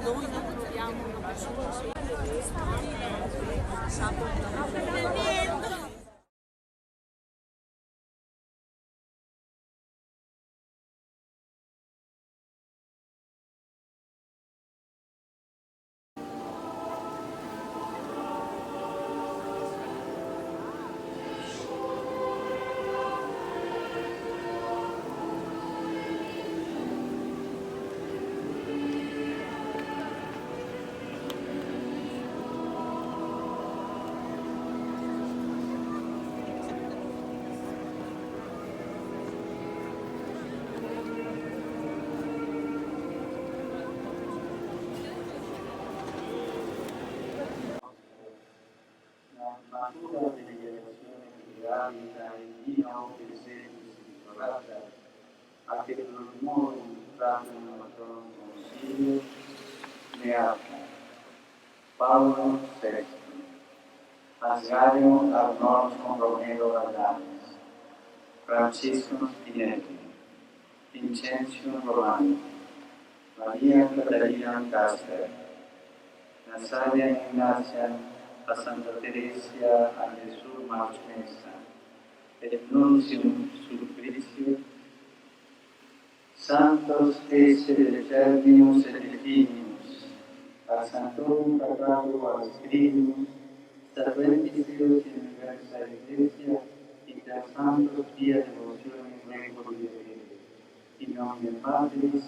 Noi non troviamo una persona su la natura delle relazioni federali tra il Dio e il Sedis titolata, anche per l'onore entrato nel matrono consiglio, Beato Paolo VI, Asgario Arnolfo Romero Adames, Francesco Spinelli, Vincenzio Romano, Maria Catalina Casper, Nazaria Ignacia a Santa Teresia a Jesús Marchmesa, et Nuncium Sulpicio, Santos esse de Terminus et Definimus, a Santorum Patrado a Scribimus, Serventis Deus in Universa Ecclesia, inter Santos via devozione Recoli de Fede, in nomine Patris et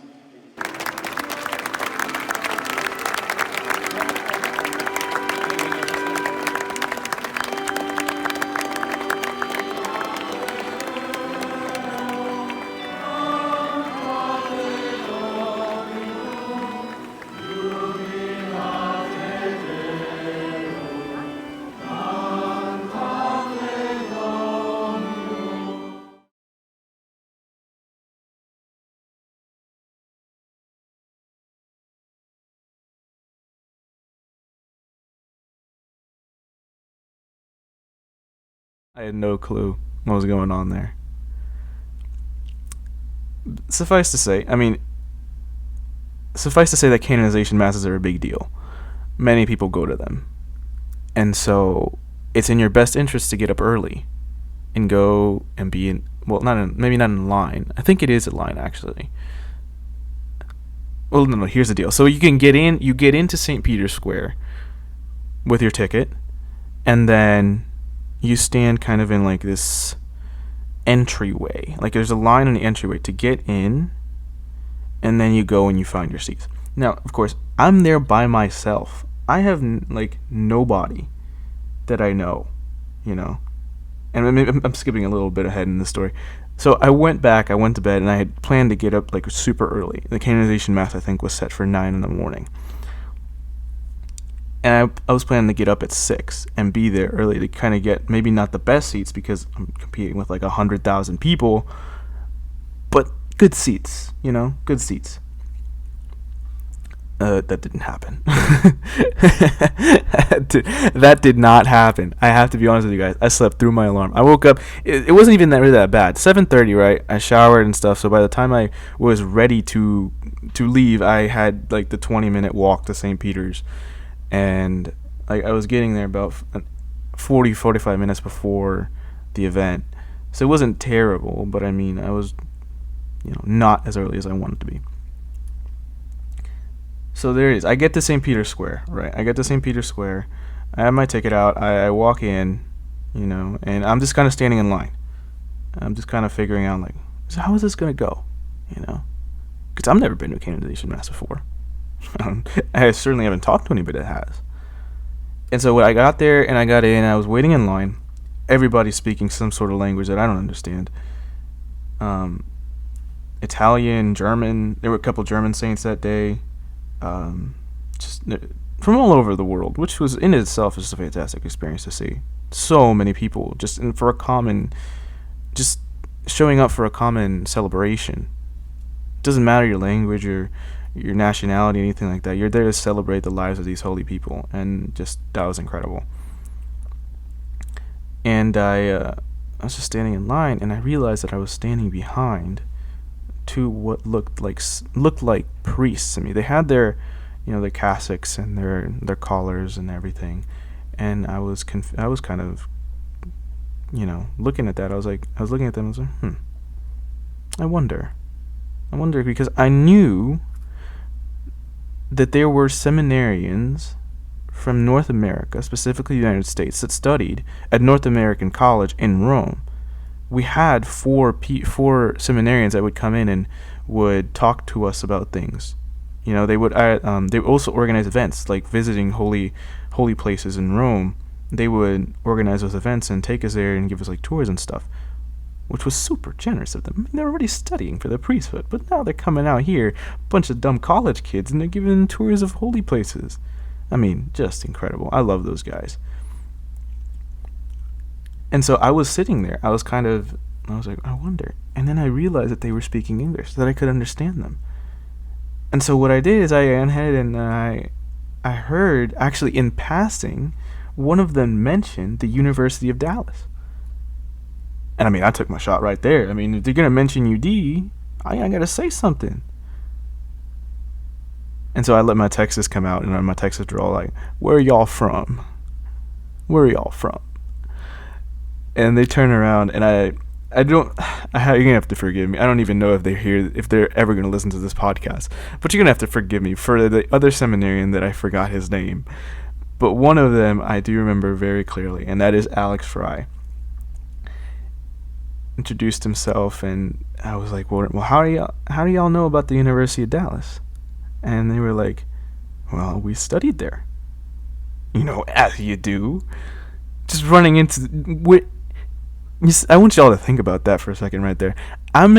I had no clue what was going on there. Suffice to say that canonization masses are a big deal. Many people go to them. And so it's in your best interest to get up early and go and be maybe not in line. I think it is a line, actually. Well, no, here's the deal. So you get into St. Peter's Square with your ticket, and then you stand kind of in like this entryway. Like there's a line in the entryway to get in, and then you go and you find your seats. Now, of course, I'm there by myself. I have nobody that I know, and I'm skipping a little bit ahead in the story. So I went to bed, and I had planned to get up like super early. The canonization mass, I think, was set for 9 in the morning. And I was planning to get up at 6 and be there early to kind of get maybe not the best seats because I'm competing with like 100,000 people, but good seats, good seats. That didn't happen. That did not happen. I have to be honest with you guys. I slept through my alarm. I woke up. It wasn't even really that bad. 7:30, right? I showered and stuff. So by the time I was ready to leave, I had like the 20-minute walk to St. Peter's. And I was getting there about 45 minutes before the event. So it wasn't terrible, but I was, not as early as I wanted to be. So there it is. I get to St. Peter's Square, right? I have my ticket out. I walk in, and I'm just kind of standing in line. I'm just kind of figuring out, so how is this going to go, Because I've never been to a canonization mass before. I certainly haven't talked to anybody that has. And so when I got there and I got in, I was waiting in line. Everybody's speaking some sort of language that I don't understand. Italian, German. There were a couple German saints that day. Just from all over the world, which was in itself just a fantastic experience to see. So many people just showing up for a common celebration. It doesn't matter your language or your nationality, anything like that. You're there to celebrate the lives of these holy people, and just that was incredible. And I just standing in line, and I realized that I was standing behind two what looked like priests to me. They had their, their cassocks and their collars and everything, and I was kind of, looking at that. I was looking at them. I was like, I wonder, because I knew that there were seminarians from North America, specifically the United States, that studied at North American College in Rome. We had four seminarians that would come in and would talk to us about things. They would also organize events like visiting holy places in Rome. They would organize those events and take us there and give us like tours and stuff, which was super generous of them. I mean, they're already studying for the priesthood, but now they're coming out here, a bunch of dumb college kids, and they're giving them tours of holy places. I mean, just incredible. I love those guys. And so I was sitting there. I was like, I wonder. And then I realized that they were speaking English, so that I could understand them. And so what I did is I went ahead and I heard, actually in passing, one of them mention the University of Dallas. And I mean, I took my shot right there. I mean, if they're going to mention UD, I got to say something. And so I let my Texas come out, and my Texas were all like, where are y'all from? Where are y'all from? And they turn around, and you're going to have to forgive me. I don't even know if they're ever going to listen to this podcast. But you're going to have to forgive me for the other seminarian that I forgot his name. But one of them I do remember very clearly, and that is Alex Fry. Introduced himself, and I was like, well, how do y'all know about the University of Dallas? And they were like, well, we studied there. As you do. Just running into... I want y'all to think about that for a second right there. I am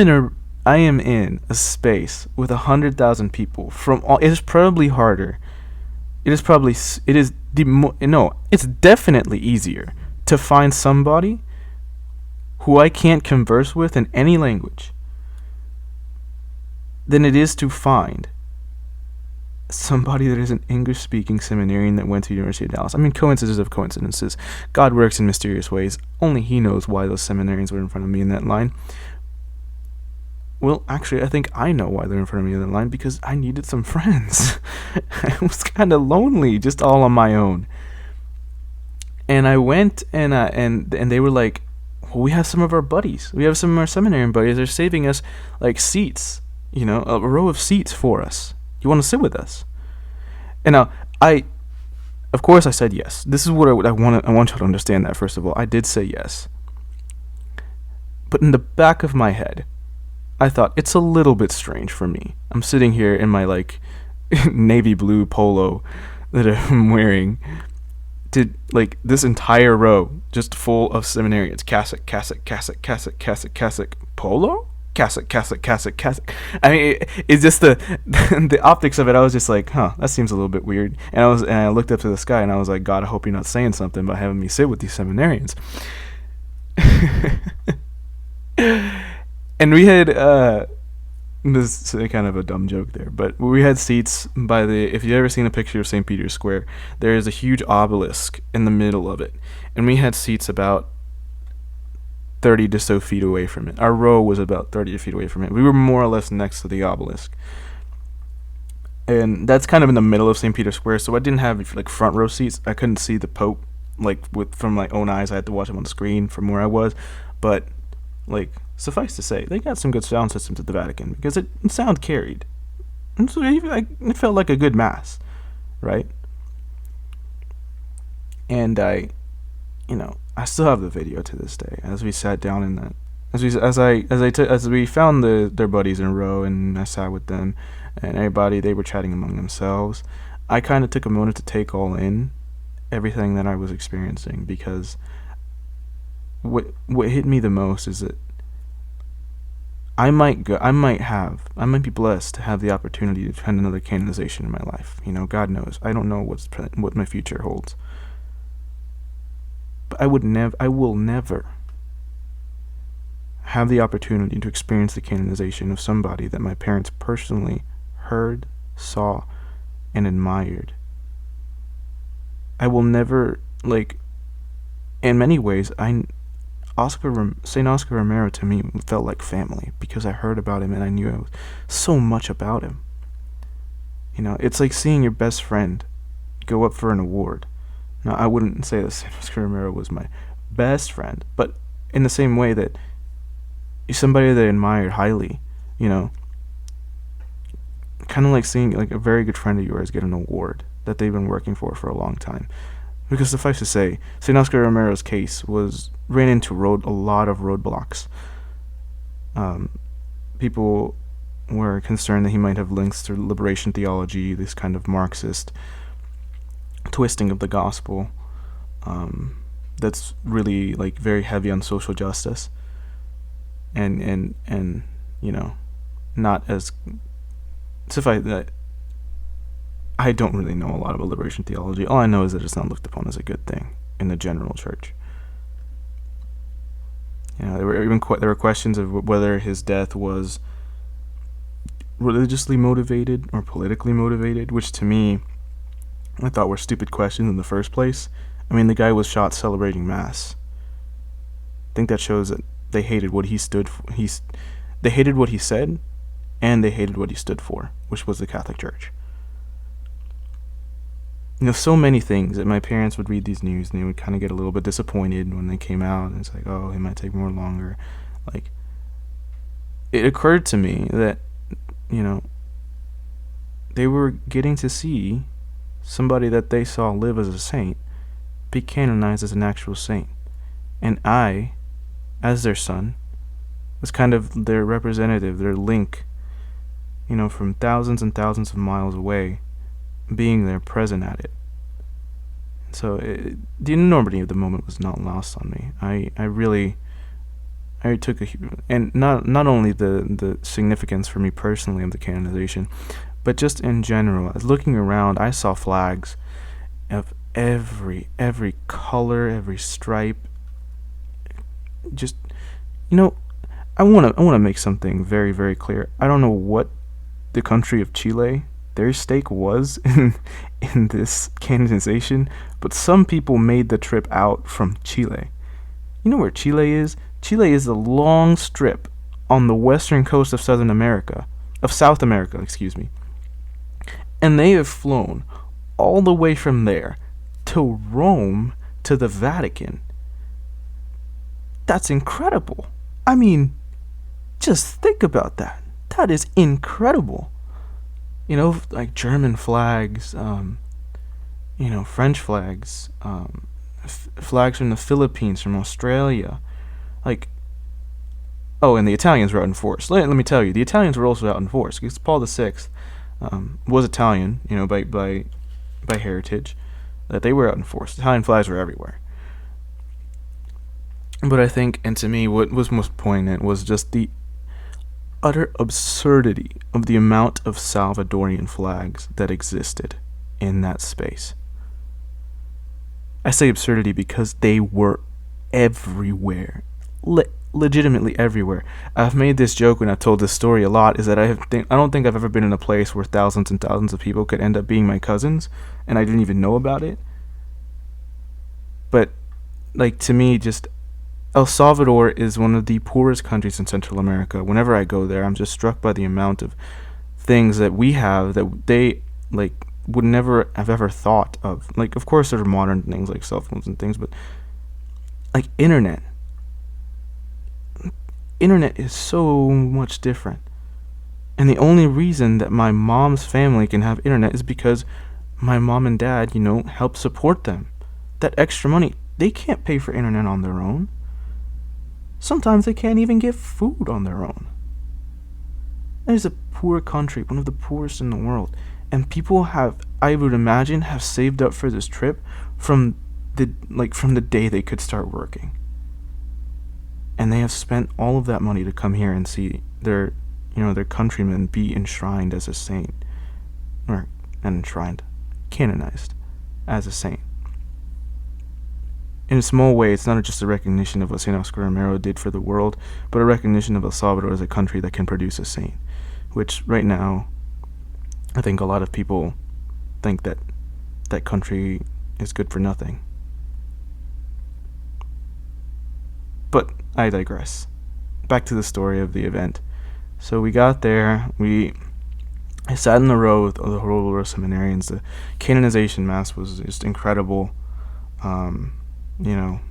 in a space with 100,000 people from all... It is probably harder. It's definitely easier to find somebody who I can't converse with in any language than it is to find somebody that is an English-speaking seminarian that went to the University of Dallas. I mean, coincidences of coincidences. God works in mysterious ways. Only He knows why those seminarians were in front of me in that line. Well, actually, I think I know why they're in front of me in that line, because I needed some friends. I was kind of lonely, just all on my own. And I went, and they were like, well, we have some of our buddies. We have some of our seminarian buddies. They're saving us, like, seats, a row of seats for us. You want to sit with us? And now, of course I said yes. This is what I want you to understand that, first of all. I did say yes. But in the back of my head, I thought, it's a little bit strange for me. I'm sitting here in my, like, navy blue polo that I'm wearing, to, like, this entire row just full of seminarians. Cassock, polo? Cassock. I mean, it's just the optics of it. I was just like, that seems a little bit weird. And I looked up to the sky, and I was like, God, I hope you're not saying something by having me sit with these seminarians. And we had this is kind of a dumb joke there, but we had seats by if you've ever seen a picture of St. Peter's Square, there is a huge obelisk in the middle of it, and we had seats about 30 to so feet away from it. Our row was about 30 feet away from it. We were more or less next to the obelisk. And that's kind of in the middle of St. Peter's Square, so I didn't have, like, front row seats. I couldn't see the Pope, like, from my own eyes. I had to watch him on the screen from where I was. But, like, suffice to say, they got some good sound systems at the Vatican, because sound carried. And so it felt like a good mass, right? And I still have the video to this day, as we sat down in that, as we found their buddies in a row, and I sat with them, and everybody, they were chatting among themselves. I kind of took a moment to take all in everything that I was experiencing, because what hit me the most is that I might be blessed to have the opportunity to attend another canonization in my life. God knows, I don't know what my future holds. But I will never have the opportunity to experience the canonization of somebody that my parents personally heard, saw, and admired. I will never, in many ways, Saint Oscar Romero to me felt like family because I heard about him and I knew so much about him. It's like seeing your best friend go up for an award. Now, I wouldn't say that Saint Oscar Romero was my best friend, but in the same way that he's somebody that I admired highly, you know, kind of like seeing like a very good friend of yours get an award that they've been working for a long time. Because suffice to say, St. Oscar Romero's case ran into a lot of roadblocks. People were concerned that he might have links to liberation theology, this kind of Marxist twisting of the gospel, that's really like very heavy on social justice, and not as suffice that. I don't really know a lot about liberation theology. All I know is that it's not looked upon as a good thing in the general church. There were questions of whether his death was religiously motivated or politically motivated, which to me, I thought were stupid questions in the first place. I mean, the guy was shot celebrating mass. I think that shows that they hated what he stood for. They hated what he said, and they hated what he stood for, which was the Catholic Church. So many things that my parents would read these news and they would kind of get a little bit disappointed when they came out, and it's like, oh, it might take more longer. Like, it occurred to me that, they were getting to see somebody that they saw live as a saint be canonized as an actual saint. And I, as their son, was kind of their representative, their link, from thousands and thousands of miles away, being there present at it. So the enormity of the moment was not lost on me. I took and not only the significance for me personally of the canonization, but just in general. Looking around, I saw flags of every color, every stripe. Just I want to make something very, very clear. I don't know what the country of Chile, their stake was in this canonization, but some people made the trip out from Chile. You know where Chile is? Chile is a long strip on the western coast of South America, excuse me. And they have flown all the way from there to Rome to the Vatican. That's incredible. I mean, just think about that. That is incredible. Like German flags, French flags, flags from the Philippines, from Australia. Like, oh, and the Italians were out in force. Let me tell you, the Italians were also out in force, because Paul VI was Italian, by heritage, that they were out in force. Italian flags were everywhere. But I think, and to me, what was most poignant was just the utter absurdity of the amount of Salvadorian flags that existed in that space. I say absurdity because they were everywhere. Legitimately everywhere. I've made this joke when I've told this story a lot, is that I don't think I've ever been in a place where thousands and thousands of people could end up being my cousins, and I didn't even know about it. But, like, to me, just El Salvador is one of the poorest countries in Central America. Whenever I go there, I'm just struck by the amount of things that we have that they, like, would never have ever thought of. Like, of course, there are modern things like cell phones and things, but, like, internet is so much different. And the only reason that my mom's family can have internet is because my mom and dad, help support them. That extra money, they can't pay for internet on their own. Sometimes they can't even get food on their own. That is a poor country, one of the poorest in the world. And people I would imagine, have saved up for this trip from the day they could start working. And they have spent all of that money to come here and see their countrymen be enshrined as a saint. Or, not enshrined, canonized as a saint. In a small way, it's not just a recognition of what St. Oscar Romero did for the world, but a recognition of El Salvador as a country that can produce a saint, which right now, I think a lot of people think that that country is good for nothing. But I digress. Back to the story of the event. So we got there. I sat in the row with the whole row of seminarians. The canonization mass was just incredible.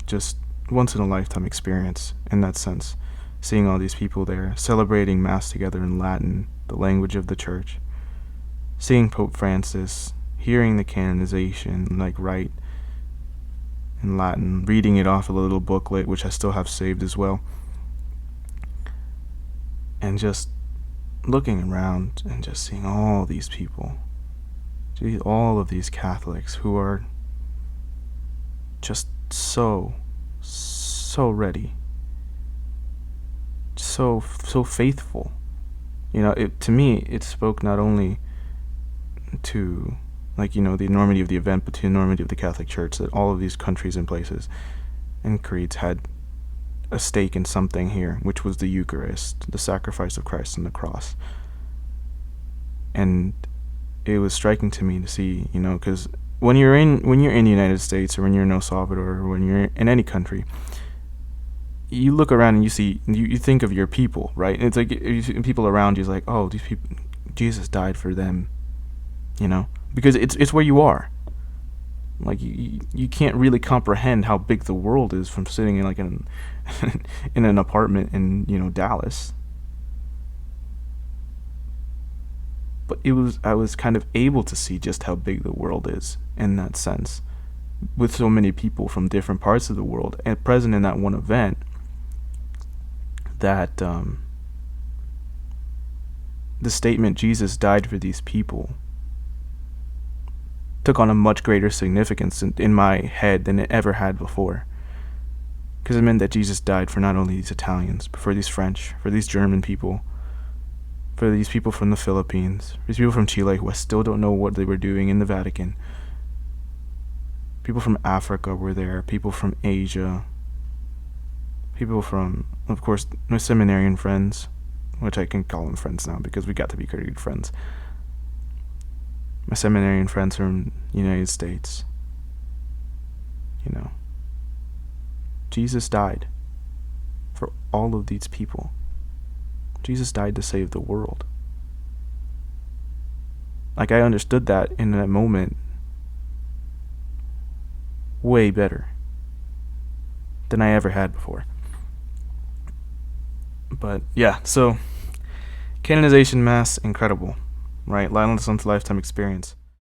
Just once in a lifetime experience in that sense. Seeing all these people there celebrating mass together in Latin, the language of the church. Seeing Pope Francis, hearing the canonization, right in Latin, reading it off a little booklet, which I still have saved as well. And just looking around and just seeing all these people, all of these Catholics who are just so ready, so faithful. To me, it spoke not only to the enormity of the event, but to the enormity of the Catholic Church, that all of these countries and places and creeds had a stake in something here, which was the Eucharist, the sacrifice of Christ on the cross. And it was striking to me to see, because when you're in the United States, or when you're in El Salvador, or when you're in any country, you look around and you think of your people, right? It's like people around you is like, oh, these people, Jesus died for them, because it's where you are. You can't really comprehend how big the world is from sitting in in an apartment in Dallas. But I was kind of able to see just how big the world is in that sense, with so many people from different parts of the world and present in that one event, that the statement Jesus died for these people took on a much greater significance in my head than it ever had before. Because it meant that Jesus died for not only these Italians, but for these French, for these German people, for these people from the Philippines, these people from Chile who I still don't know what they were doing in the Vatican. People from Africa were there, people from Asia, people from, of course, my seminarian friends, which I can call them friends now because we got to be pretty good friends. My seminarian friends from the United States. Jesus died for all of these people. Jesus died to save the world. I understood that in that moment way better than I ever had before. But yeah, so canonization mass, incredible, right? Lifetime experience.